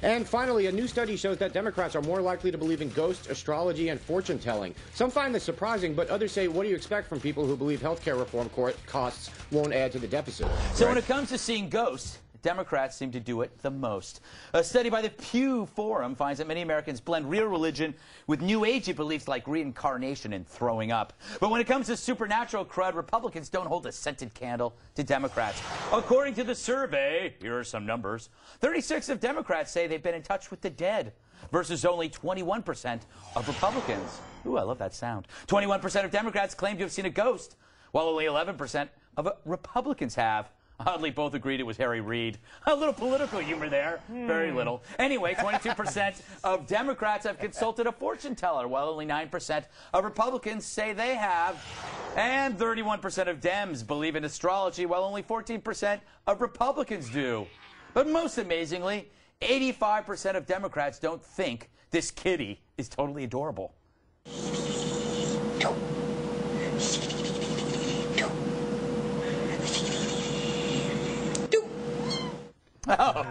And finally, a new study shows that Democrats are more likely to believe in ghosts, astrology, and fortune-telling. Some find this surprising, but others say, what do you expect from people who believe healthcare reform costs won't add to the deficit? So when it comes to seeing ghosts, Democrats seem to do it the most. A study by the Pew Forum finds that many Americans blend real religion with New Agey beliefs like reincarnation and throwing up. But when it comes to supernatural crud, Republicans don't hold a scented candle to Democrats. According to the survey, here are some numbers. 36 of Democrats say they've been in touch with the dead, versus only 21% of Republicans. Ooh, I love that sound. 21% of Democrats claim to have seen a ghost, while only 11% of Republicans have. Oddly, both agreed it was Harry Reid. A little political humor there. Very little. Anyway, 22% of Democrats have consulted a fortune teller, while only 9% of Republicans say they have. And 31% of Dems believe in astrology, while only 14% of Republicans do. But most amazingly, 85% of Democrats don't think this kitty is totally adorable. Oh,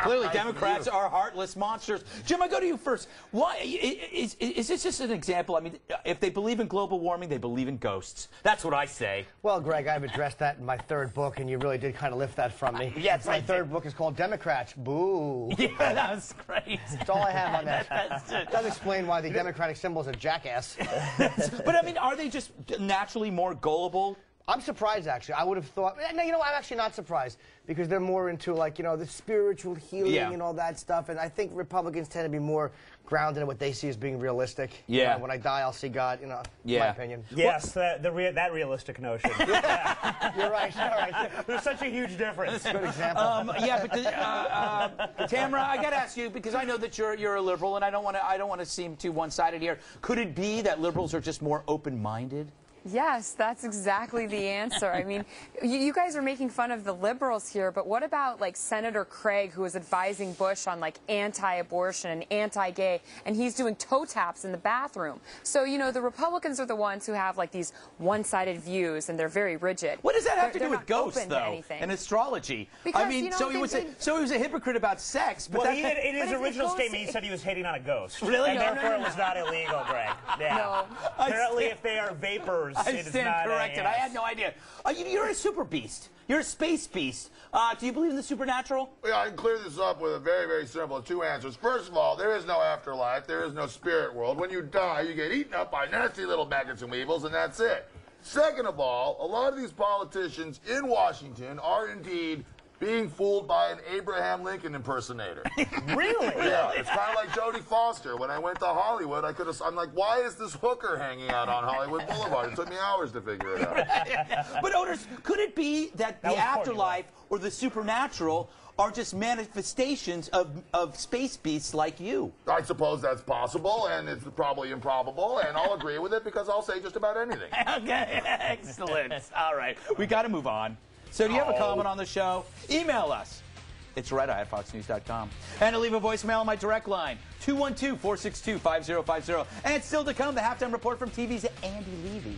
clearly Democrats are heartless monsters. Jim, I go to you first. Why is this just an example? I mean, if they believe in global warming, they believe in ghosts. That's what I say. Well, Greg, I've addressed that in my third book, and you really did kind of lift that from me. Yes, my third book is called Democrats. Boo. Yeah, that was great. That's all I have on that. It does explain why the Democratic symbol is a jackass. But I mean, are they just naturally more gullible? I'm surprised, actually. I would have thought... No, you know, I'm actually not surprised, because they're more into, like, you know, the spiritual healing and all that stuff, and I think Republicans tend to be more grounded in what they see as being realistic. Yeah. You know, when I die, I'll see God, you know, my opinion. Yes, that realistic notion. Yeah. You're right, all right. There's such a huge difference. Good example. Yeah, but Tamara, I got to ask you, because I know that you're a liberal, and I don't want to seem too one-sided here. Could it be that liberals are just more open-minded? Yes, that's exactly the answer. I mean, you guys are making fun of the liberals here, but what about, like, Senator Craig, who was advising Bush on, like, anti-abortion and anti-gay, and he's doing toe taps in the bathroom. So, you know, the Republicans are the ones who have, like, these one-sided views, and they're very rigid. What does that have to do with ghosts, though, to and astrology? Because, I mean, you know, so he was a hypparate about sex, but well, in his original statement, he said he was hitting on a ghost. Really? And therefore it was not illegal, Greg. Yeah. No. Apparently, if they are vapors, it is not corrected. I had no idea. You're a super beast. You're a space beast. Do you believe in the supernatural? Yeah, I can clear this up with a very, very simple two answers. First of all, there is no afterlife. There is no spirit world. When you die, you get eaten up by nasty little maggots and weevils, and that's it. Second of all, a lot of these politicians in Washington are indeed being fooled by an Abraham Lincoln impersonator. Really? Yeah, it's kind of like Jodie Foster. When I went to Hollywood, I'm like, why is this hooker hanging out on Hollywood Boulevard? It took me hours to figure it out. But, Otis, could it be that the afterlife or the supernatural are just manifestations of space beasts like you? I suppose that's possible, and it's probably improbable, and I'll agree with it because I'll say just about anything. Okay, excellent. All right, we got to move on. So do you have a comment on the show? Email us. It's redeye@foxnews.com. And to leave a voicemail on my direct line, 212-462-5050. And still to come, the halftime report from TV's Andy Levy.